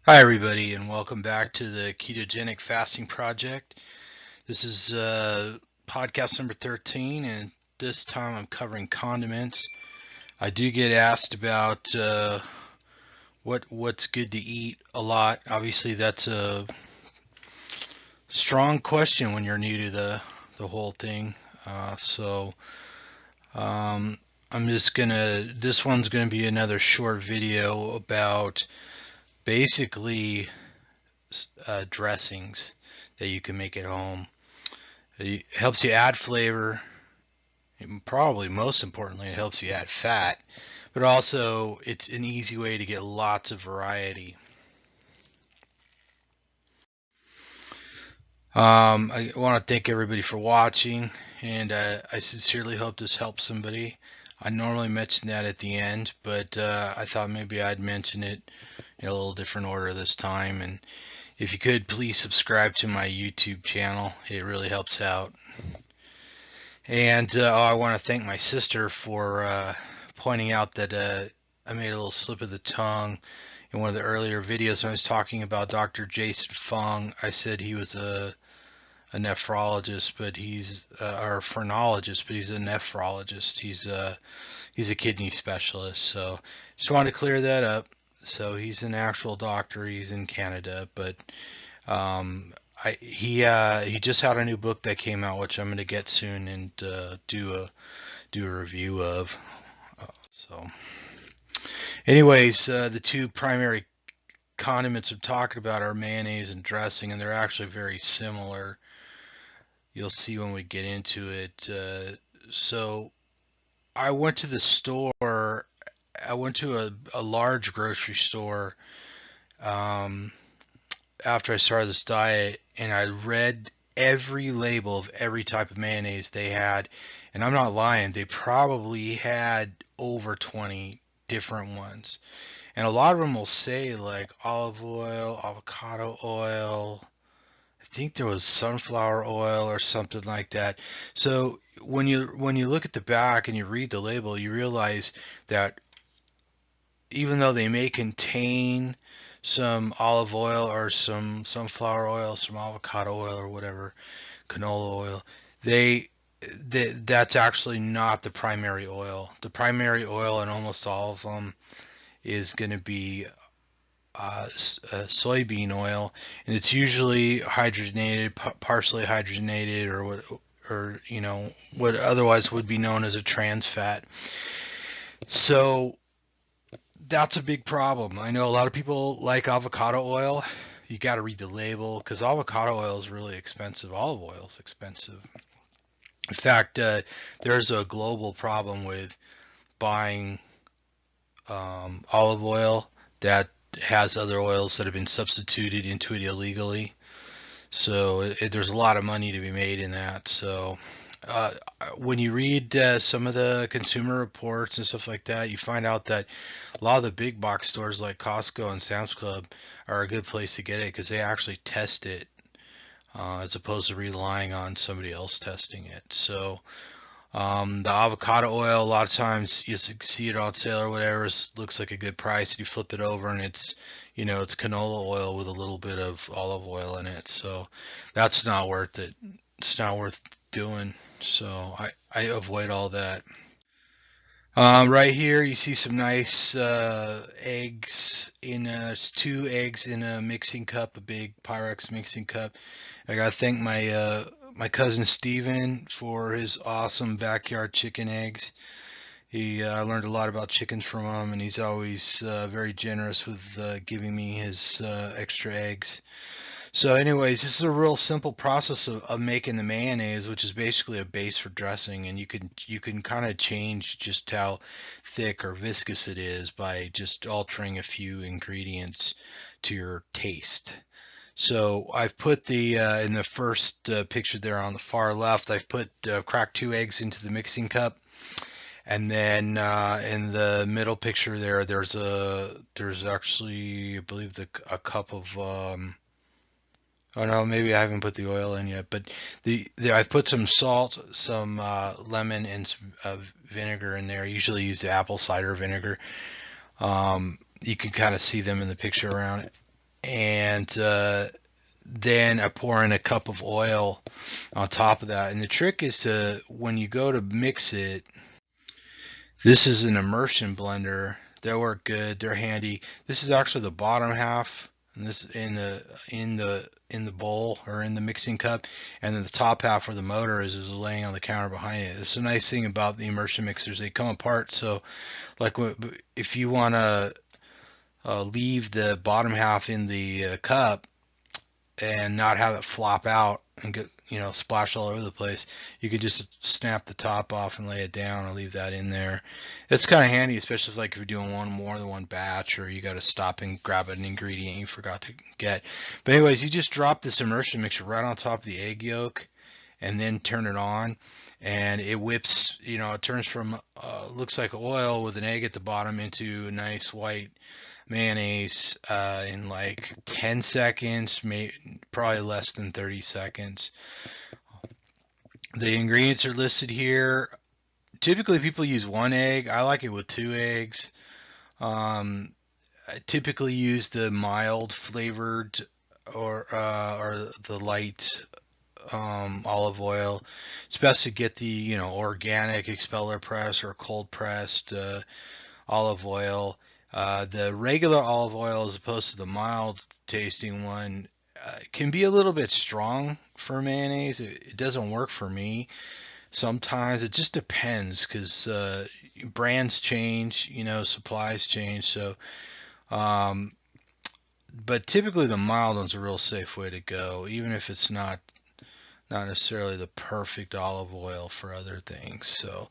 Hi, everybody, and welcome back to the Ketogenic Fasting Project. This is podcast number 13, and this time I'm covering condiments. I do get asked about what's good to eat a lot. Obviously, that's a strong question when you're new to the whole thing. So I'm just gonna. This one's gonna be another short video about basically dressings that you can make at home. It helps you add flavor. And probably most importantly, it helps you add fat, but also it's an easy way to get lots of variety. I want to thank everybody for watching, and I sincerely hope this helps somebody. I normally mention that at the end, but I thought maybe I'd mention it in a little different order this time. And if you could, please subscribe to my YouTube channel. It really helps out. And I want to thank my sister for pointing out that I made a little slip of the tongue in one of the earlier videos when I was talking about Dr. Jason Fung. I said he was a nephrologist, but he's or a phrenologist, but he's a nephrologist. He's a kidney specialist. So just wanted to clear that up. So he's an actual doctor. He's in Canada, but he just had a new book that came out, which I'm going to get soon and do a review of. So, anyways, the two primary condiments I'm talking about are mayonnaise and dressing, and they're actually very similar. You'll see when we get into it. So, I went to the store. I went to a large grocery store um, after I started this diet, and I read every label of every type of mayonnaise they had, and I'm not lying, they probably had over 20 different ones. And a lot of them will say like olive oil, avocado oil. I think there was sunflower oil or something like that. So when you look at the back and you read the label, you realize that even though they may contain some olive oil or some sunflower oil, some avocado oil or whatever, canola oil, they, that's actually not the primary oil. The primary oil in almost all of them is going to be soybean oil, and it's usually hydrogenated, partially hydrogenated, or what otherwise would be known as a trans fat. So that's a big problem. I know a lot of people like avocado oil. You got to read the label because avocado oil is really expensive. Olive oil is expensive. In fact, there's a global problem with buying olive oil that has other oils that have been substituted into it illegally. So there's a lot of money to be made in that. So uh, when you read some of the consumer reports and stuff like that, you find out that a lot of the big box stores like Costco and Sam's Club are a good place to get it because they actually test it as opposed to relying on somebody else testing it. So the avocado oil, a lot of times you see it on sale or whatever, looks like a good price. You flip it over and it's canola oil with a little bit of olive oil in it. So that's not worth it. It's not worth doing. So I avoid all that. Right here, you see some nice eggs there's two eggs in a mixing cup, a big Pyrex mixing cup. I gotta thank my cousin Steven for his awesome backyard chicken eggs. I learned a lot about chickens from him, and he's always very generous with giving me his extra eggs. So, anyways, this is a real simple process of making the mayonnaise, which is basically a base for dressing, and you can kind of change just how thick or viscous it is by just altering a few ingredients to your taste. So I've put in the first picture there on the far left, I've put cracked two eggs into the mixing cup, and then in the middle picture there, there's actually, I believe, a cup of oh no, maybe I haven't put the oil in yet, but I've put some salt, some lemon, and some vinegar in there. I usually use the apple cider vinegar. You can kind of see them in the picture around it. and then I pour in a cup of oil on top of that. And the trick is to, when you go to mix it, this is an immersion blender. They work good. They're handy. This is actually the bottom half, and this in the bowl or in the mixing cup, and then the top half where the motor is laying on the counter behind it. It's a nice thing about the immersion mixers; they come apart. So, like, if you want to leave the bottom half in the cup and not have it flop out and get, splashed all over the place, you could just snap the top off and lay it down and leave that in there. It's kind of handy, especially if you're doing more than one batch, or you got to stop and grab an ingredient you forgot to get. But anyways, you just drop this immersion mixture right on top of the egg yolk and then turn it on, and it whips, it turns from looks like oil with an egg at the bottom into a nice white mayonnaise in like 10 seconds, probably less than 30 seconds. The ingredients are listed here. Typically, people use one egg. I like it with two eggs. I typically use the mild flavored or the light olive oil. It's best to get the organic expeller press or cold pressed olive oil. The regular olive oil, as opposed to the mild tasting one, can be a little bit strong for mayonnaise. It doesn't work for me. Sometimes it just depends, because brands change, supplies change. So, um, but typically the mild one's a real safe way to go, even if it's not necessarily the perfect olive oil for other things. So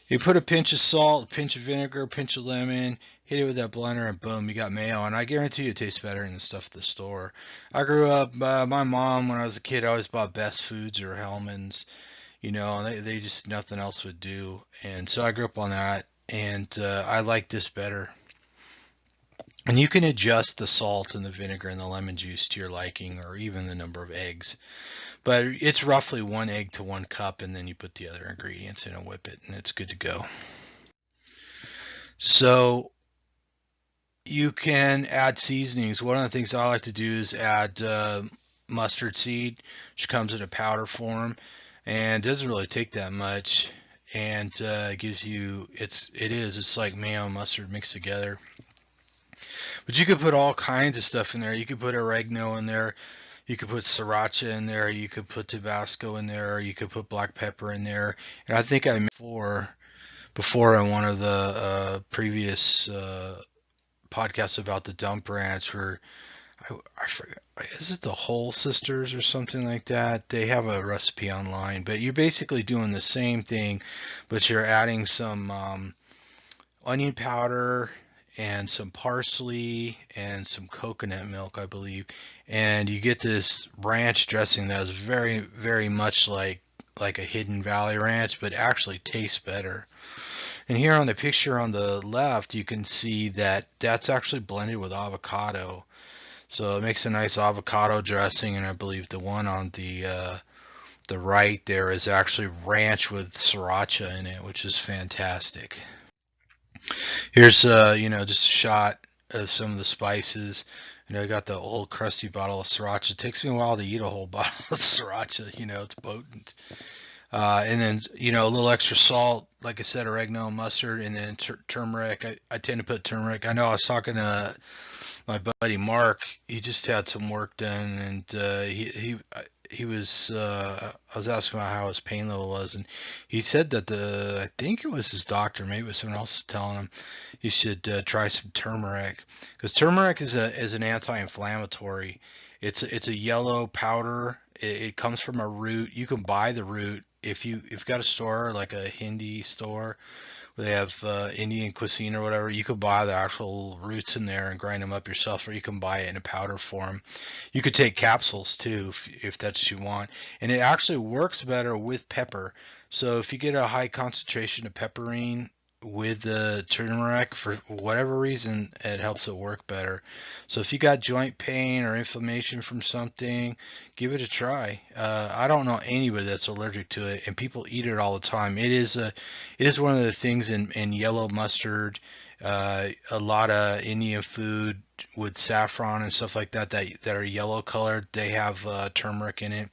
you put a pinch of salt, a pinch of vinegar, a pinch of lemon, hit it with that blender, and boom, you got mayo. And I guarantee you it tastes better than the stuff at the store. I grew up, my mom, when I was a kid, always bought Best Foods or Hellman's, and they just, nothing else would do. And so I grew up on that, and I like this better. And you can adjust the salt and the vinegar and the lemon juice to your liking, or even the number of eggs. But it's roughly one egg to one cup, and then you put the other ingredients in and whip it, and it's good to go. So you can add seasonings. One of the things I like to do is add mustard seed, which comes in a powder form, and doesn't really take that much, and gives you, it's like mayo and mustard mixed together. But you could put all kinds of stuff in there. You could put oregano in there. You could put sriracha in there. You could put Tabasco in there. You could put black pepper in there. And I think I mentioned before in one of the previous podcasts about the dump ranch, where I forget, is it the Whole Sisters or something like that? They have a recipe online, but you're basically doing the same thing, but you're adding some onion powder and some parsley and some coconut milk, I believe, and you get this ranch dressing that is very, very much like a Hidden Valley ranch, but actually tastes better. And here on the picture on the left, you can see that that's actually blended with avocado, so it makes a nice avocado dressing. And I believe the one on the right there is actually ranch with sriracha in it, which is fantastic. Here's just a shot of some of the spices. I got the old crusty bottle of sriracha. It takes me a while to eat a whole bottle of sriracha. It's potent. And then a little extra salt, like I said, oregano, mustard, and then turmeric. I tend to put turmeric. I know I was talking to my buddy Mark. He just had some work done, and he was I was asking about how his pain level was, and he said that I think it was his doctor, maybe it was someone else telling him he should try some turmeric, because turmeric is an anti-inflammatory. It's a yellow powder. It comes from a root. You can buy the root if you've got a store like a Hindi store where they have Indian cuisine or whatever. You could buy the actual roots in there and grind them up yourself, or you can buy it in a powder form. You could take capsules too if that's what you want, and it actually works better with pepper. So if you get a high concentration of pepperine with the turmeric, for whatever reason, it helps it work better. So if you got joint pain or inflammation from something, give it a try. I don't know anybody that's allergic to it, and people eat it all the time. It is one of the things in yellow mustard A lot of Indian food with saffron and stuff like that are yellow colored, they have turmeric in it.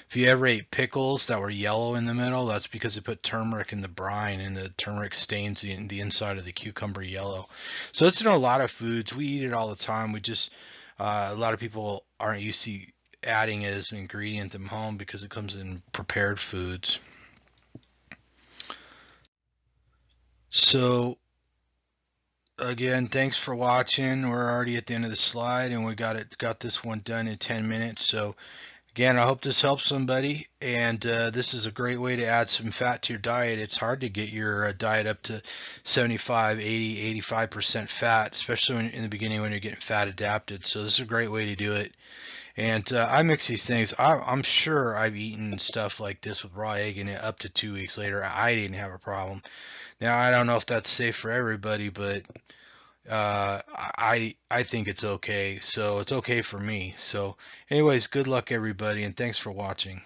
If you ever ate pickles that were yellow in the middle, that's because they put turmeric in the brine, and the turmeric stains the inside of the cucumber yellow. So it's in a lot of foods. We eat it all the time. We just a lot of people aren't used to adding it as an ingredient at home because it comes in prepared foods. So again, thanks for watching. We're already at the end of the slide, and we got this one done in 10 minutes. So again, I hope this helps somebody, and this is a great way to add some fat to your diet. It's hard to get your diet up to 75, 80, 85% fat, especially in the beginning when you're getting fat adapted. So this is a great way to do it. And I mix these things. I'm sure I've eaten stuff like this with raw egg in it up to 2 weeks later. I didn't have a problem. Now, I don't know if that's safe for everybody, but I think it's okay. So it's okay for me. So anyways, good luck everybody, and thanks for watching.